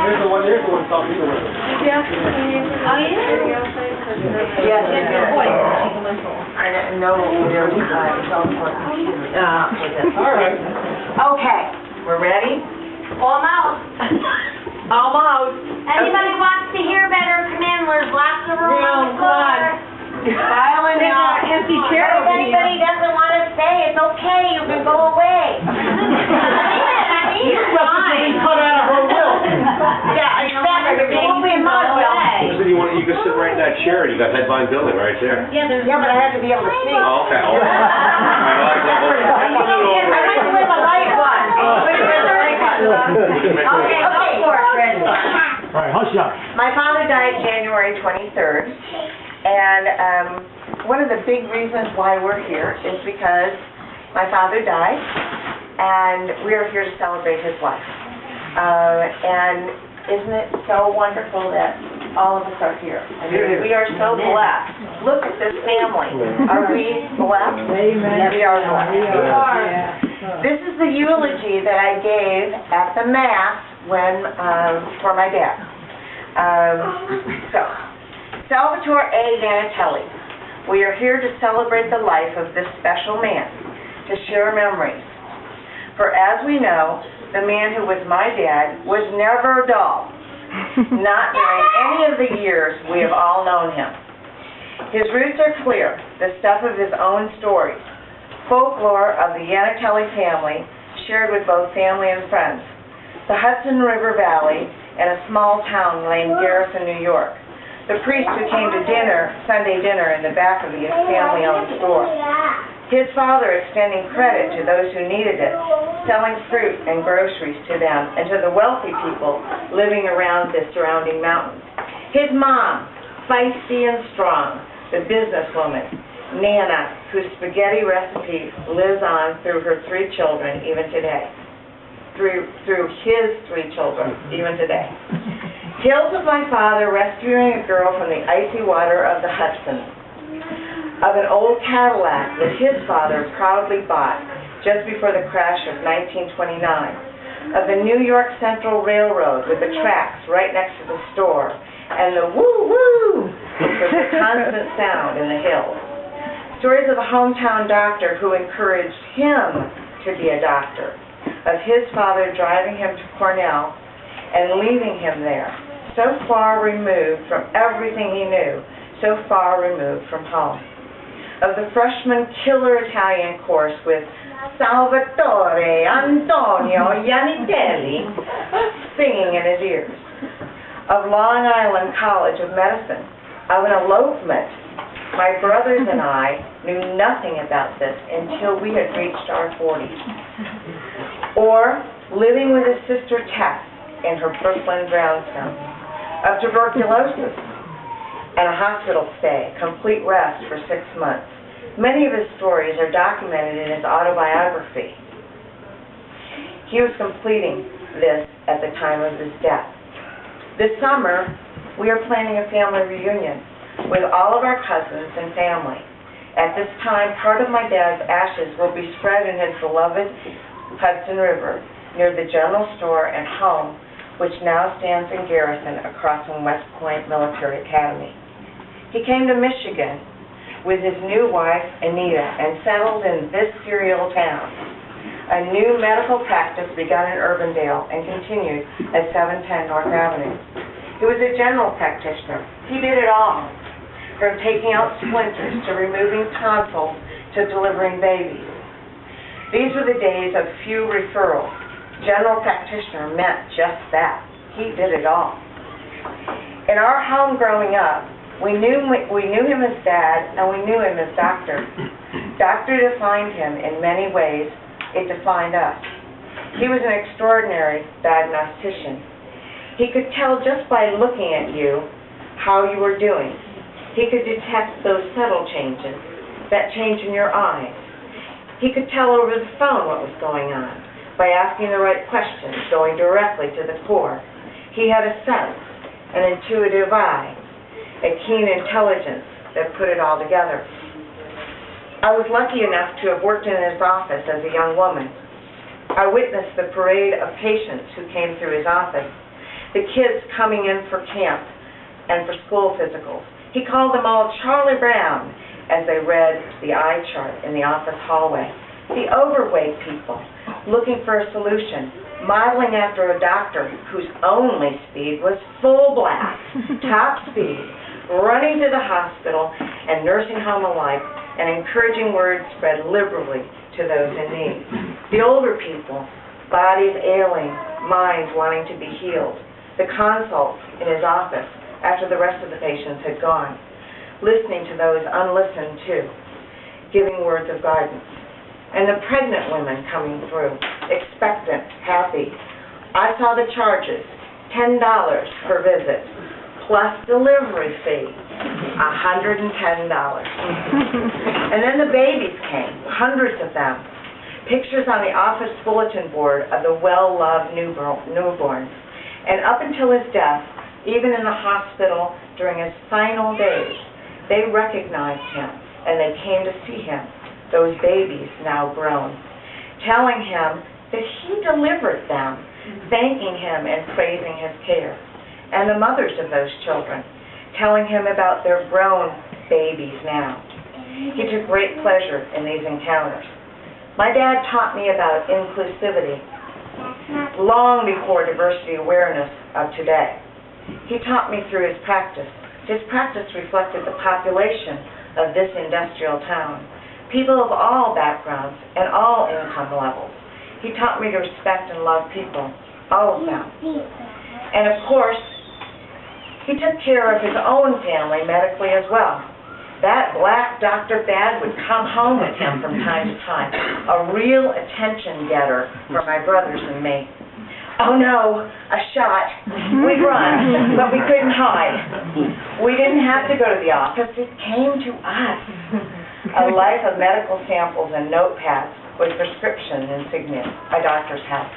Here's the one talking to her. Yeah. Oh, yeah? Yes, I didn't know there's All right. Okay, we're ready? Almost. Almost. Anybody wants to hear better, come in. There's lots of room on the floor. Filing out. Empty chair. If anybody doesn't want to stay, it's okay. You can go away. I mean, it's fine. Cut out of her will. Yeah, exactly. We'll be in my way. You can sit right in that chair. You got Headline Building right there. Yeah, but I have to be able to see. Oh, okay. Oh. I went with a light one. Okay, go for it, Fred. All right, hush up. My father died January 23rd, and one of the big reasons why we're here is because my father died, and we are here to celebrate his life. And isn't it so wonderful that all of us are here? I mean, we are so blessed. Look at this family. Are we blessed? Amen. We are blessed. We are. This is the eulogy that I gave at the Mass for my dad. Salvatore A. Yannitelli. We are here to celebrate the life of this special man, to share memories. For as we know, the man who was my dad was never dull, not during any of the years we have all known him. His roots are clear, the stuff of his own stories, folklore of the Yannitelli family, shared with both family and friends, the Hudson River Valley, and a small town named Garrison, New York, the priest who came to Sunday dinner in the back of his family-owned store, his father extending credit to those who needed it, selling fruit and groceries to them and to the wealthy people living around the surrounding mountains. His mom, feisty and strong, the businesswoman, Nana, whose spaghetti recipe lives on through her three children even today. Through his three children even today. Tales of my father rescuing a girl from the icy water of the Hudson, of an old Cadillac that his father proudly bought just before the crash of 1929, of the New York Central Railroad with the tracks right next to the store, and the woo-woo, which was a constant sound in the hills. Stories of a hometown doctor who encouraged him to be a doctor, of his father driving him to Cornell and leaving him there, so far removed from everything he knew, so far removed from home. Of the freshman killer Italian course with Salvatore Antonio Yannitelli singing in his ears. Of Long Island College of Medicine. Of an elopement. My brothers and I knew nothing about this until we had reached our 40s. Or living with his sister Tess in her Brooklyn brownstone. Of tuberculosis and a hospital stay, complete rest for 6 months. Many of his stories are documented in his autobiography. He was completing this at the time of his death. This summer, we are planning a family reunion with all of our cousins and family. At this time, part of my dad's ashes will be spread in his beloved Hudson River near the general store and home, which now stands in Garrison across from West Point Military Academy. He came to Michigan with his new wife, Anita, and settled in this cereal town. A new medical practice begun in Urbandale and continued at 710 North Avenue. He was a general practitioner. He did it all, from taking out splinters to removing tonsils to delivering babies. These were the days of few referrals. General practitioner meant just that. He did it all. In our home growing up, we knew him as Dad, and we knew him as Doctor. Doctor defined him in many ways. It defined us. He was an extraordinary diagnostician. He could tell just by looking at you how you were doing. He could detect those subtle changes, that change in your eyes. He could tell over the phone what was going on by asking the right questions, going directly to the core. He had a sense, an intuitive eye, a keen intelligence that put it all together. I was lucky enough to have worked in his office as a young woman. I witnessed the parade of patients who came through his office. the kids coming in for camp and for school physicals. He called them all Charlie Brown as they read the eye chart in the office hallway. The overweight people looking for a solution, modeling after a doctor whose only speed was full blast, top speed, running to the hospital and nursing home alike, and encouraging words spread liberally to those in need. The older people, bodies ailing, minds wanting to be healed. The consults in his office after the rest of the patients had gone, listening to those unlistened to, giving words of guidance. And the pregnant women coming through, expectant, happy. I saw the charges, $10 per visit, plus delivery fee, $110. And then the babies came, hundreds of them. Pictures on the office bulletin board of the well-loved newborns. And up until his death, even in the hospital during his final days, they recognized him and they came to see him, those babies now grown, telling him that he delivered them, thanking him and praising his care. And the mothers of those children, telling him about their grown babies now. He took great pleasure in these encounters. My dad taught me about inclusivity long before diversity awareness of today. He taught me through his practice. His practice reflected the population of this industrial town, people of all backgrounds and all income levels. He taught me to respect and love people, all of them. And of course, he took care of his own family medically as well. That black Dr. Bad would come home with him from time to time, a real attention getter for my brothers and me. Oh no, a shot. We'd run, but we couldn't hide. We didn't have to go to the office. It came to us. A life of medical samples and notepads with prescription insignia, a doctor's house.